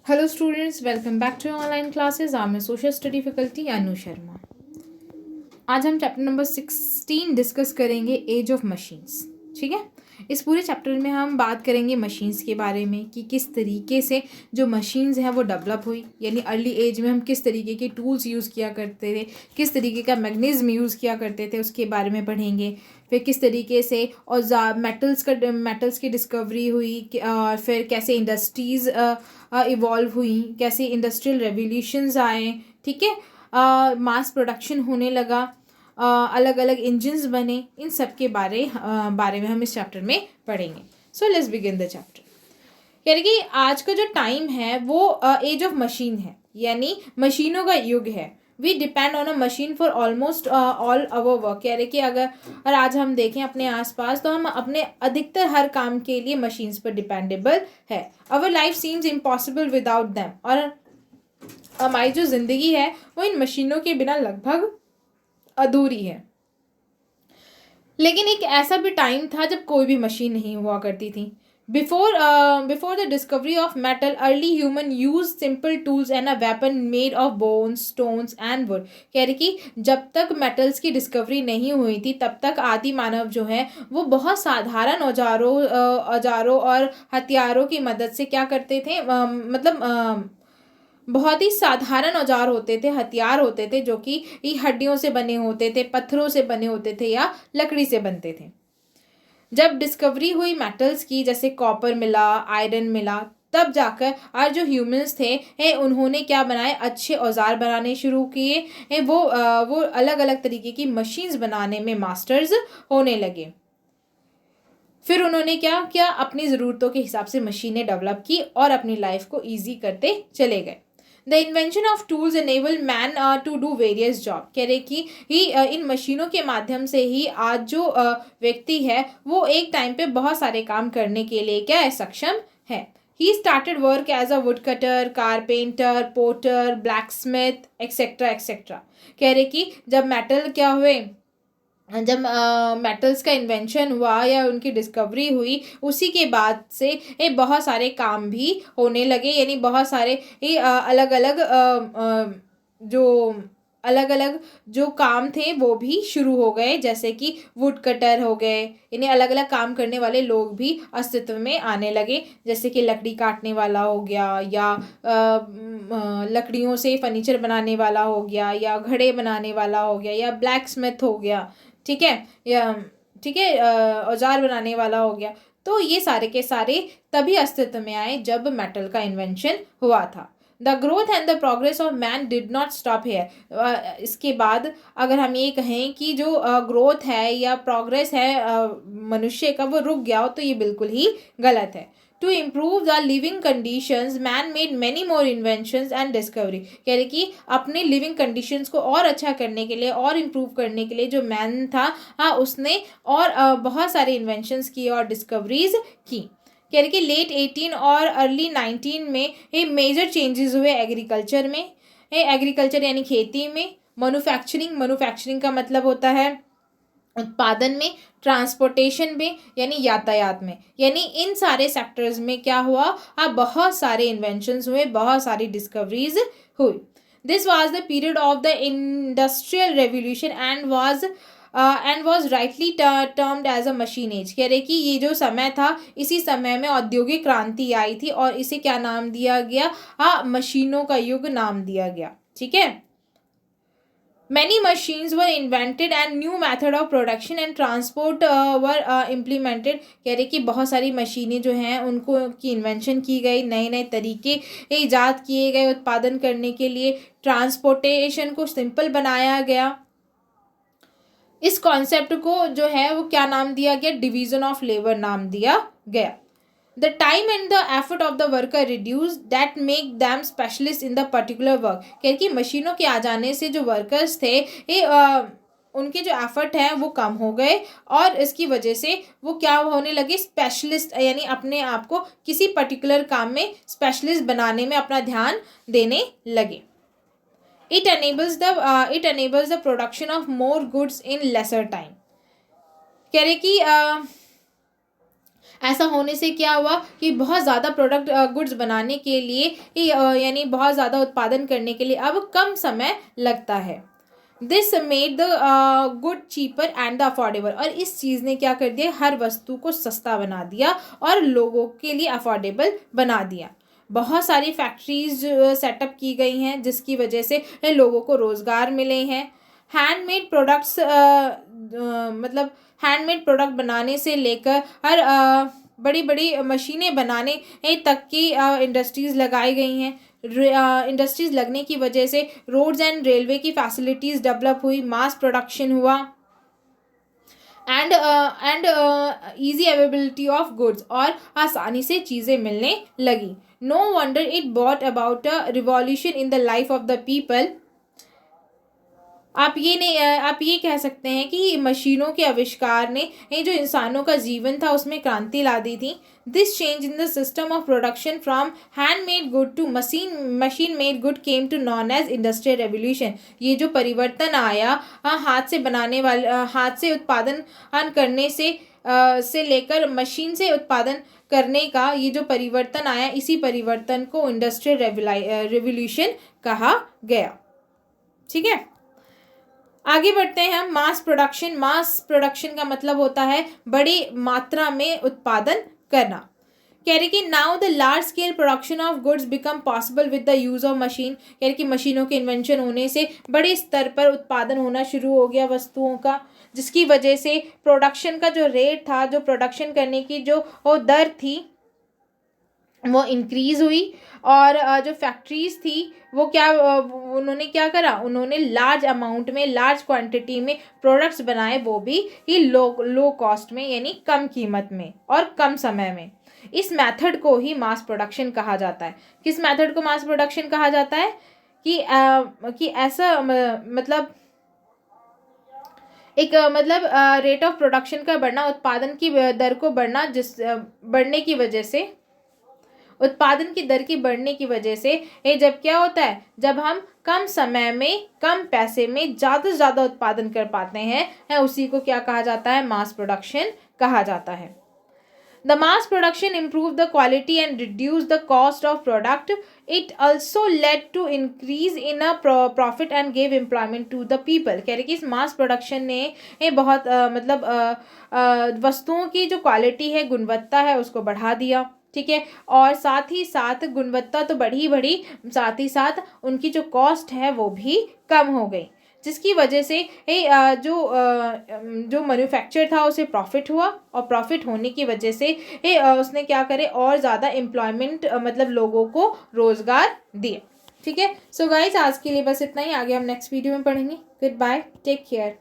Hello students, welcome back to online classes. I'm a social study faculty Anu Sharma. आज हम chapter number 16 discuss करेंगे as of machines. ठीक है, इस पूरे चैप्टर में हम बात करेंगे मशीन्स के बारे में कि किस तरीके से जो मशीन्स हैं वो डेवलप हुई, यानी अर्ली एज में हम किस तरीके के टूल्स यूज़ किया करते थे, किस तरीके का मैग्नीज्म यूज़ किया करते थे, उसके बारे में पढ़ेंगे। फिर किस तरीके से औजार मेटल्स की डिस्कवरी हुई, फिर कैसे इंडस्ट्रीज़ इवॉल्व हुई, कैसे इंडस्ट्रियल रेवोल्यूशंस आए। ठीक है, मास प्रोडक्शन होने लगा, अलग अलग इंजन्स बने, इन सब के बारे में हम इस चैप्टर में पढ़ेंगे। So let's begin the chapter. यानी कि आज का जो टाइम है वो एज ऑफ मशीन है, यानी मशीनों का युग है। We depend on a machine for almost all our work. कह रहे कि अगर आज हम देखें अपने आसपास तो हम अपने अधिकतर हर काम के लिए मशीन्स पर डिपेंडेबल है। Our life seems impossible without them. और हमारी जो ज़िंदगी है वो इन मशीनों के बिना लगभग अधूरी है। लेकिन एक ऐसा भी टाइम था जब कोई भी मशीन नहीं हुआ करती थी। Before the discovery of metal, early human use simple tools and a weapon made of bones, stones and would. कह रही कि जब तक मेटल्स की डिस्कवरी नहीं हुई थी तब तक आदि मानव जो है वो बहुत साधारण औजारों और हथियारों की मदद से क्या करते थे, बहुत ही साधारण औजार होते थे, हथियार होते थे जो कि हड्डियों से बने होते थे, पत्थरों से बने होते थे या लकड़ी से बनते थे। जब डिस्कवरी हुई मेटल्स की, जैसे कॉपर मिला, आयरन मिला, तब जाकर आज जो ह्यूमंस थे उन्होंने क्या बनाए, अच्छे औजार बनाने शुरू किए। वो अलग अलग तरीके की मशीन्स बनाने में मास्टर्स होने लगे। फिर उन्होंने क्या किया, अपनी ज़रूरतों के हिसाब से मशीनें डेवलप की और अपनी लाइफ को ईजी करते चले गए। The invention of tools enable man to do various job. कह रहे कि इन मशीनों के माध्यम से ही आज जो व्यक्ति है वो एक टाइम पे बहुत सारे काम करने के लिए क्या है, सक्षम है। He started work as a wood cutter, carpenter, potter, blacksmith etcetera etcetera. कह रहे कि जब मेटल क्या हुए, जब मेटल्स का इन्वेंशन हुआ या उनकी डिस्कवरी हुई, उसी के बाद से ये बहुत सारे काम भी होने लगे, यानी बहुत सारे ये अलग अलग जो काम थे वो भी शुरू हो गए, जैसे कि वुड कटर हो गए, यानी अलग अलग काम करने वाले लोग भी अस्तित्व में आने लगे। जैसे कि लकड़ी काटने वाला हो गया, या लकड़ियों से फर्नीचर बनाने वाला हो गया, या घड़े बनाने वाला हो गया, या ब्लैक स्मिथ हो गया। ठीक है, या ठीक है, औजार बनाने वाला हो गया। तो ये सारे के सारे तभी अस्तित्व में आए जब मेटल का इन्वेंशन हुआ था। The growth and the progress of man did not stop hair. इसके बाद अगर हम ये कहें कि जो ग्रोथ है या प्रोग्रेस है मनुष्य का, वो रुक गया हो तो ये बिल्कुल ही गलत है। To improve the living conditions man made many more inventions and discovery. कह रहे कि अपने लिविंग कंडीशंस को और अच्छा करने के लिए और इम्प्रूव करने के लिए जो मैन था, उसने और बहुत सारे इन्वेंशंस किए और डिस्कवरीज की। कह रहे कि लेट 18 और अर्ली 19 में ये मेजर चेंजेस हुए एग्रीकल्चर में। एग्रीकल्चर यानी खेती में, मैन्युफैक्चरिंग का मतलब होता है उत्पादन में, ट्रांसपोर्टेशन में यानी यातायात में, यानी इन सारे सेक्टर्स में क्या हुआ, बहुत सारे इन्वेंशंस हुए, बहुत सारी डिस्कवरीज हुई। This was the period of the industrial revolution and was rightly termed as a machine age. कह रहे कि ये जो समय था, इसी समय में औद्योगिक क्रांति आई थी और इसे क्या नाम दिया गया, मशीनों का युग नाम दिया गया। ठीक है, many machines were invented and new method of production and transport were implemented। कह रहे कि बहुत सारी मशीनें जो हैं उनको की इन्वेंशन की गई, नए नए तरीके ईजाद किए गए उत्पादन करने के लिए, ट्रांसपोर्टेशन को सिंपल बनाया गया। इस कॉन्सेप्ट को जो है वो क्या नाम दिया गया, डिवीजन ऑफ लेबर नाम दिया गया। The time and the effort of the worker reduced that make them specialist in the particular work। क्योंकि मशीनों के आ जाने से जो वर्कर्स थे उनके जो एफर्ट हैं वो कम हो गए और इसकी वजह से वो क्या होने लगे, स्पेशलिस्ट, यानी अपने आप को किसी पर्टिकुलर काम में स्पेशलिस्ट बनाने में अपना ध्यान देने लगे। It enables the production of more goods in lesser time। कह रहे कि ऐसा होने से क्या हुआ कि बहुत ज़्यादा प्रोडक्ट गुड्स बनाने के लिए यानी बहुत ज़्यादा उत्पादन करने के लिए अब कम समय लगता है। This made the good cheaper and the affordable, और इस चीज़ ने क्या कर दिया, हर वस्तु को सस्ता बना दिया और लोगों के लिए अफोर्डेबल बना दिया। बहुत सारी फैक्ट्रीज सेटअप की गई हैं जिसकी वजह से लोगों को रोज़गार मिले हैं। हैंडमेड प्रोडक्ट्स मतलब हैंडमेड प्रोडक्ट बनाने से लेकर हर बड़ी बड़ी मशीनें बनाने तक की इंडस्ट्रीज़ लगाई गई हैं। इंडस्ट्रीज़ लगने की वजह से रोड्स एंड रेलवे की फैसिलिटीज़ डेवलप हुई, मास प्रोडक्शन हुआ and easy availability of goods, और आसानी से चीज़ें मिलने लगी। No wonder it brought about a revolution in the life of the people. आप ये कह सकते हैं कि मशीनों के आविष्कार ने ये जो इंसानों का जीवन था उसमें क्रांति ला दी थी। This change in the system of production from handmade good to machine made good came to known as industrial revolution. ये जो परिवर्तन आया हाथ से उत्पादन करने से लेकर मशीन से उत्पादन करने का, ये जो परिवर्तन आया, इसी परिवर्तन को इंडस्ट्रियल रेवोल्यूशन कहा गया। ठीक है, आगे बढ़ते हैं हम। मास प्रोडक्शन का मतलब होता है बड़ी मात्रा में उत्पादन करना। कह रहे कि now the large scale production of goods become possible with the use of machine. कह रहे कि मशीनों के इन्वेंशन होने से बड़े स्तर पर उत्पादन होना शुरू हो गया वस्तुओं का, जिसकी वजह से प्रोडक्शन का जो रेट था, जो प्रोडक्शन करने की जो दर थी, वो इंक्रीज़ हुई। और जो फैक्ट्रीज़ थी वो उन्होंने क्या करा, उन्होंने लार्ज अमाउंट में, लार्ज क्वांटिटी में प्रोडक्ट्स बनाए, वो भी लो कॉस्ट में, यानी कम कीमत में और कम समय में। इस मेथड को ही मास प्रोडक्शन कहा जाता है। किस मेथड को मास प्रोडक्शन कहा जाता है? कि ऐसा मतलब एक रेट ऑफ प्रोडक्शन का बढ़ना, उत्पादन की दर को बढ़ना, बढ़ने की वजह से, उत्पादन की दर की बढ़ने की वजह से ये जब क्या होता है, जब हम कम समय में कम पैसे में ज़्यादा से ज़्यादा उत्पादन कर पाते हैं, उसी को क्या कहा जाता है, मास प्रोडक्शन कहा जाता है। The mass production improve the quality and reduce the cost of product. It also led to increase in a profit and gave employment to the people. कह रहे कि इस मास प्रोडक्शन ने बहुत वस्तुओं की जो क्वालिटी है, गुणवत्ता है, उसको बढ़ा दिया। ठीक है, और साथ ही साथ गुणवत्ता तो बढ़ी, साथ ही साथ उनकी जो कॉस्ट है वो भी कम हो गई, जिसकी वजह से जो मैन्युफैक्चर था उसे प्रॉफिट हुआ, और प्रॉफिट होने की वजह से उसने क्या करे, और ज़्यादा एम्प्लॉयमेंट लोगों को रोज़गार दिए। ठीक है, सो गाइज आज के लिए बस इतना ही। आगे हम नेक्स्ट वीडियो में पढ़ेंगे। Goodbye, take care.